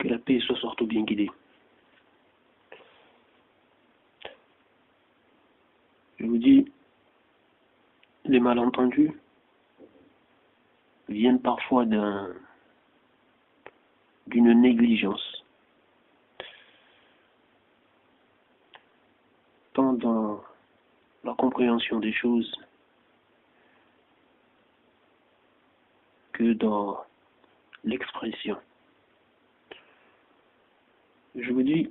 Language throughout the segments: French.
Que la paix soit surtout bien guidée. Je vous dis, les malentendus viennent parfois d'une négligence, tant dans la compréhension des choses que dans l'expression. Je vous dis,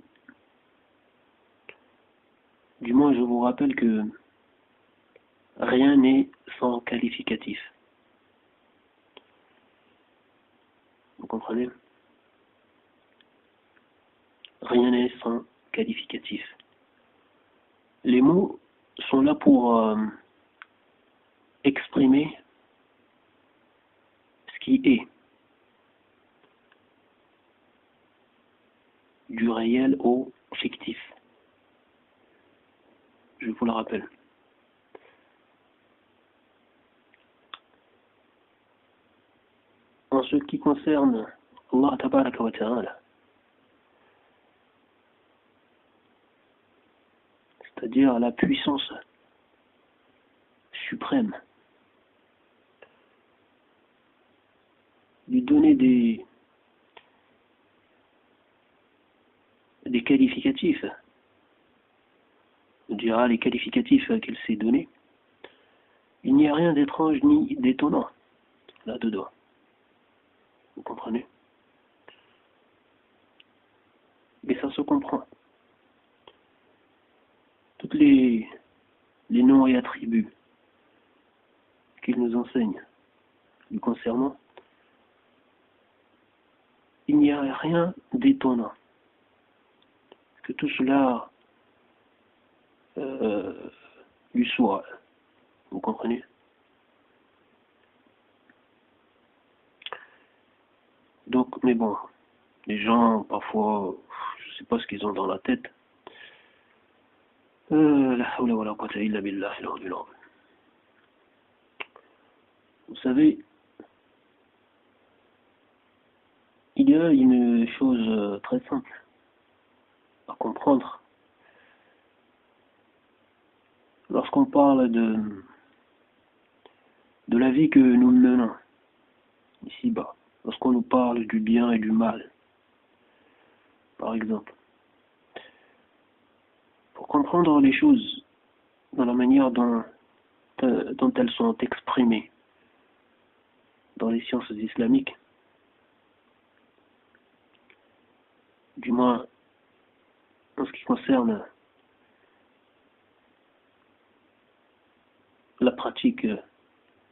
du moins je vous rappelle que rien n'est sans qualificatif. Vous comprenez? Rien n'est sans qualificatif. Les mots sont là pour exprimer ce qui est, du réel au fictif. Je vous le rappelle. En ce qui concerne Allah tabaraka wa ta'ala, c'est-à-dire la puissance suprême, lui donner des qualificatifs, on dira les qualificatifs qu'elle s'est donnés, il n'y a rien d'étrange ni d'étonnant là-dedans. Vous comprenez? Mais ça se comprend. Toutes les noms et attributs qu'il nous enseigne lui concernant, il n'y a rien d'étonnant. Que tout cela lui soit. Vous comprenez? Donc, mais bon, les gens, parfois, je sais pas ce qu'ils ont dans la tête. La hawla wa la quwwata illa billah, vous savez, il y a une chose très simple à comprendre. Lorsqu'on parle de la vie que nous menons ici-bas, lorsqu'on nous parle du bien et du mal, par exemple, pour comprendre les choses dans la manière dont elles sont exprimées dans les sciences islamiques, du moins en ce qui concerne la pratique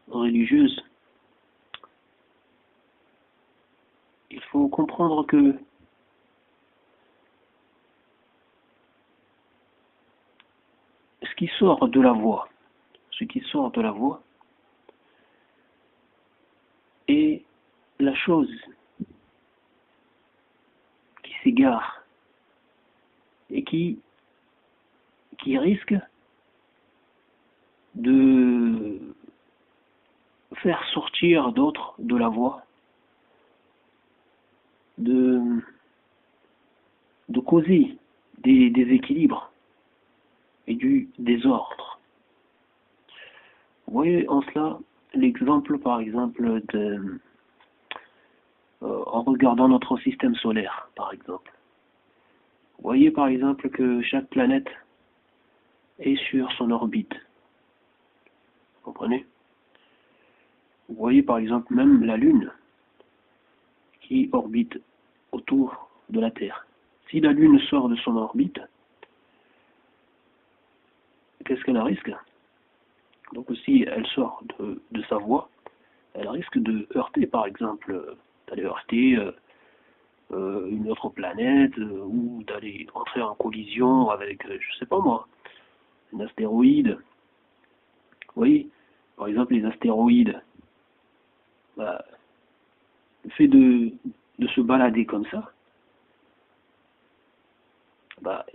religieuse, il faut comprendre que ce qui sort de la voie est la chose qui s'égare et qui risque de faire sortir d'autres de la voie, de causer des déséquilibres et du désordre. Vous voyez en cela l'exemple, par exemple, en regardant notre système solaire, par exemple. Vous voyez par exemple que chaque planète est sur son orbite. Vous comprenez? Vous voyez par exemple même la Lune qui orbite autour de la Terre. Si la Lune sort de son orbite, qu'est-ce qu'elle risque? Donc si elle sort de sa voie, elle risque de heurter, par exemple, d'aller heurter une autre planète ou d'aller entrer en collision avec, je sais pas moi, un astéroïde. Vous voyez, par exemple les astéroïdes, bah, le fait de se balader comme ça, bah,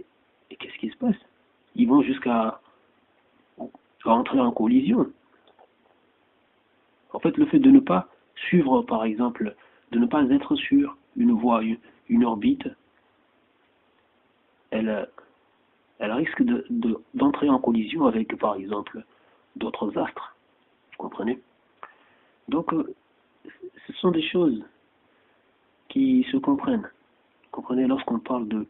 et qu'est-ce qui se passe? Ils vont jusqu'à entrer en collision. En fait, le fait de ne pas suivre, par exemple, de ne pas être sur une voie une orbite, elle risque d'entrer en collision avec, par exemple, d'autres astres. Vous comprenez? Donc, ce sont des choses qui se comprennent. Vous comprenez, lorsqu'on parle de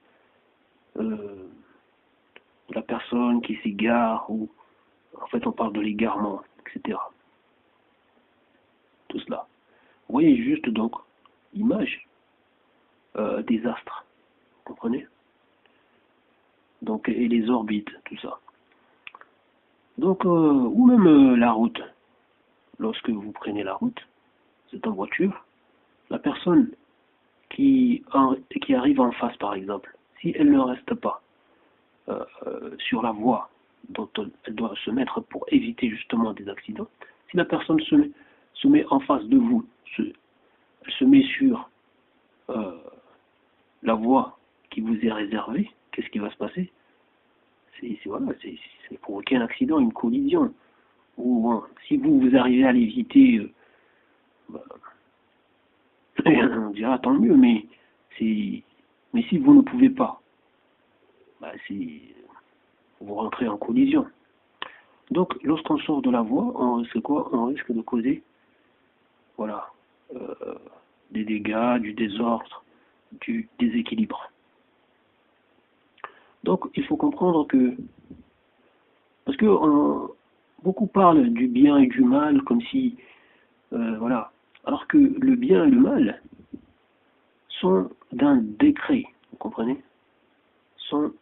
la personne qui s'égare, ou en fait on parle de l'égarement, etc. Tout cela. Vous voyez juste donc l'image des astres. Vous comprenez? Donc, et les orbites, tout ça. Donc, ou même la route. Lorsque vous prenez la route, c'est en voiture, la personne qui arrive en face, par exemple, si elle ne reste pas sur la voie dont elle doit se mettre pour éviter justement des accidents, si la personne se met en face de vous, elle se met sur la voie qui vous est réservée, qu'est-ce qui va se passer? C'est provoquer un accident, une collision. Ou bon, si vous arrivez à l'éviter, bah, on dira tant mieux, mais si vous ne pouvez pas, bah, vous rentrez en collision. Donc, lorsqu'on sort de la voie, on risque quoi? On risque de causer, voilà, des dégâts, du désordre, du déséquilibre. Donc, il faut comprendre que, parce que beaucoup parlent du bien et du mal comme si, voilà, alors que le bien et le mal sont d'un décret, vous comprenez? Sont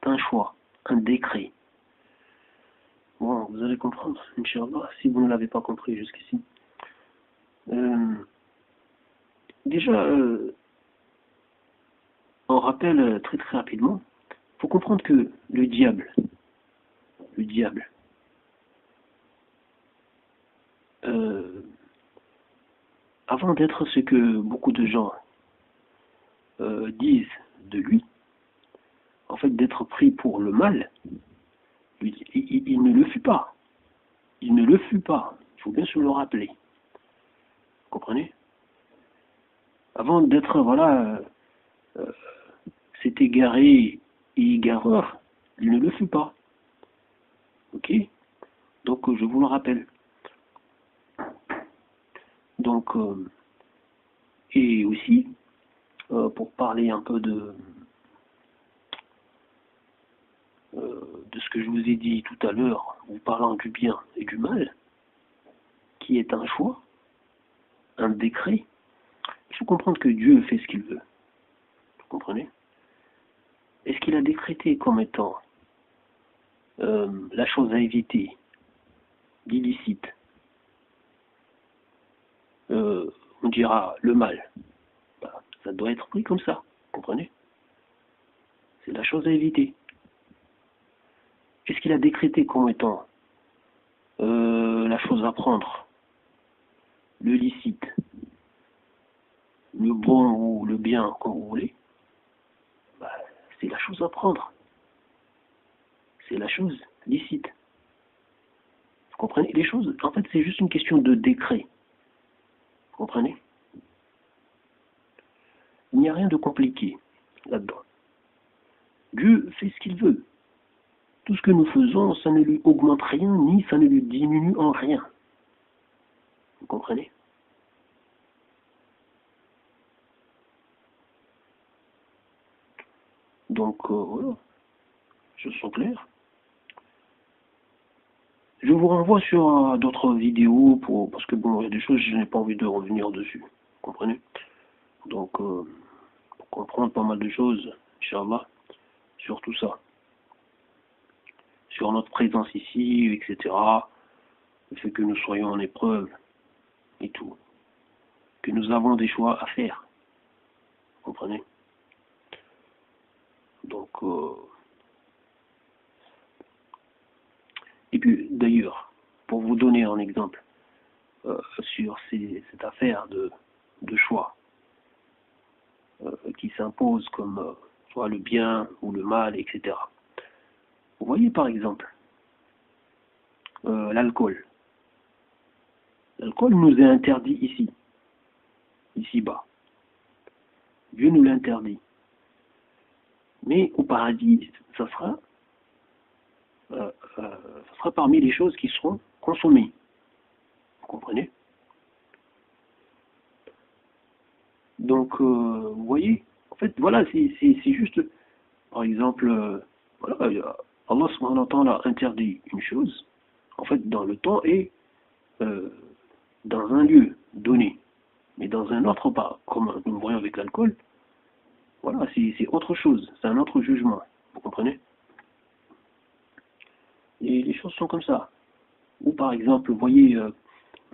un choix, un décret. Bon, vous allez comprendre, Inch'Allah, si vous ne l'avez pas compris jusqu'ici. Déjà, on rappelle très très rapidement, il faut comprendre que le diable, avant d'être ce que beaucoup de gens disent de lui, en fait d'être pris pour le mal, il ne le fut pas. Il ne le fut pas. Il faut bien se le rappeler. Vous comprenez? Avant d'être, voilà, cet égaré et égareur, il ne le fut pas. Ok? Donc, je vous le rappelle. Donc, et aussi, pour parler un peu de ce que je vous ai dit tout à l'heure, en parlant du bien et du mal, qui est un choix, un décret, il faut comprendre que Dieu fait ce qu'il veut. Vous comprenez? Et ce qu'il a décrété comme étant la chose à éviter, l'illicite, on dira le mal, bah, ça doit être pris comme ça, vous comprenez? C'est la chose à éviter. Qu'est-ce qu'il a décrété comme étant la chose à prendre, le licite, le bon ou le bien, comme vous voulez, bah, c'est la chose à prendre. C'est la chose licite. Vous comprenez? Les choses, en fait, c'est juste une question de décret. Vous comprenez? Il n'y a rien de compliqué là-dedans. Dieu fait ce qu'il veut. Tout ce que nous faisons, ça ne lui augmente rien, ni ça ne lui diminue en rien. Vous comprenez? Donc, voilà, choses sont claires. Je vous renvoie sur d'autres vidéos parce que bon, il y a des choses, je n'ai pas envie de revenir dessus. Vous comprenez? Donc, pour comprendre pas mal de choses, Inch'Allah, sur tout ça. Sur notre présence ici, etc. Le fait que nous soyons en épreuve et tout. Que nous avons des choix à faire. Vous comprenez? Donc, et puis d'ailleurs, pour vous donner un exemple sur cette affaire de choix qui s'impose comme soit le bien ou le mal, etc. Vous voyez par exemple l'alcool. L'alcool nous est interdit ici-bas. Dieu nous l'interdit. Mais au paradis, ça sera parmi les choses qui seront consommées. Vous comprenez? Donc, vous voyez, en fait, voilà, c'est juste, par exemple, voilà, Allah subhanahu wa ta'ala a interdit une chose, en fait, dans le temps et euh, dans un lieu donné. Mais dans un autre, pas, comme nous le voyons avec l'alcool, voilà, c'est autre chose, c'est un autre jugement. Vous comprenez? Et les choses sont comme ça. Ou par exemple, vous voyez,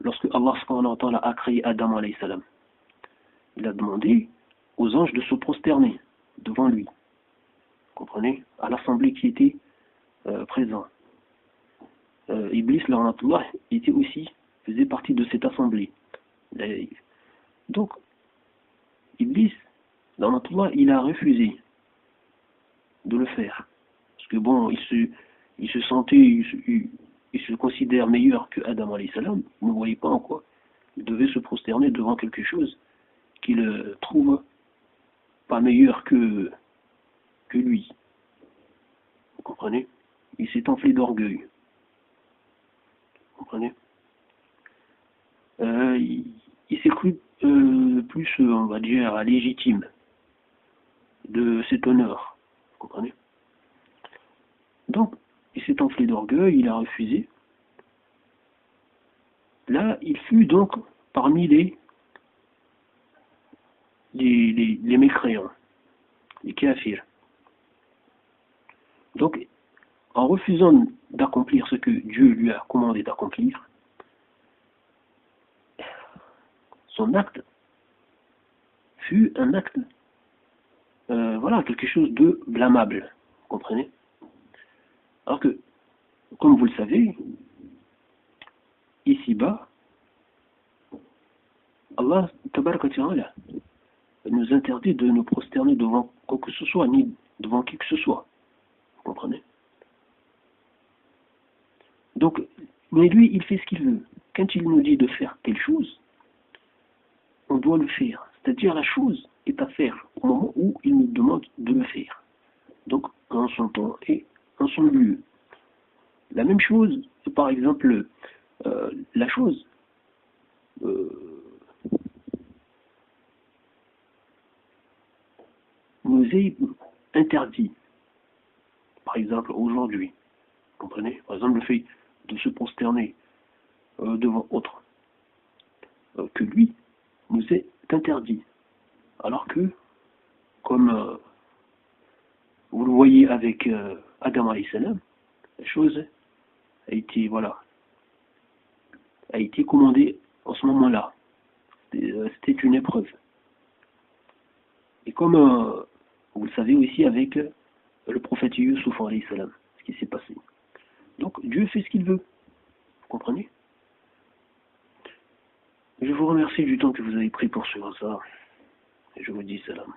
lorsque Allah subhanahu wa ta'ala a créé Adam alayhi salam, il a demandé aux anges de se prosterner devant lui. Vous comprenez? À l'assemblée qui était présente. Iblis, la'natullah, était aussi, faisait partie de cette assemblée. Donc, Iblis, la'natullah, il a refusé de le faire. Parce que bon, il se sentait, il se considère meilleur que Adam alayhi salam. Il ne voyait pas en quoi il devait se prosterner devant quelque chose qu'il trouve pas meilleur que lui. Vous comprenez? Il s'est enflé d'orgueil. Vous comprenez? Il s'est cru plus, on va dire, légitime de cet honneur. Vous comprenez? Donc, il s'est enflé d'orgueil, il a refusé. Là, il fut donc parmi les mécréants, les kafirs. Donc, en refusant d'accomplir ce que Dieu lui a commandé d'accomplir, son acte fut un acte, voilà, quelque chose de blâmable. Vous comprenez? Alors que, comme vous le savez, ici-bas, Allah tabaraka wa ta'ala nous interdit de nous prosterner devant quoi que ce soit, ni devant qui que ce soit. Vous comprenez? Donc, mais lui, il fait ce qu'il veut. Quand il nous dit de faire telle chose, on doit le faire. C'est-à-dire la chose est à faire au moment où il nous demande de le faire. Donc, en son temps et en son lieu. La même chose, par exemple, la chose nous est interdit. Par exemple, aujourd'hui, vous comprenez? Par exemple, le fait de se prosterner devant autre que lui nous est interdit. Alors que, comme vous le voyez avec Adam alayhi salam, la chose a été, voilà, a été commandée en ce moment-là. C'était une épreuve. Et comme vous le savez aussi avec le prophète Yusuf alayhi salam, ce qui s'est passé. Donc Dieu fait ce qu'il veut. Vous comprenez? Je vous remercie du temps que vous avez pris pour suivre ça. Et je vous dis salam.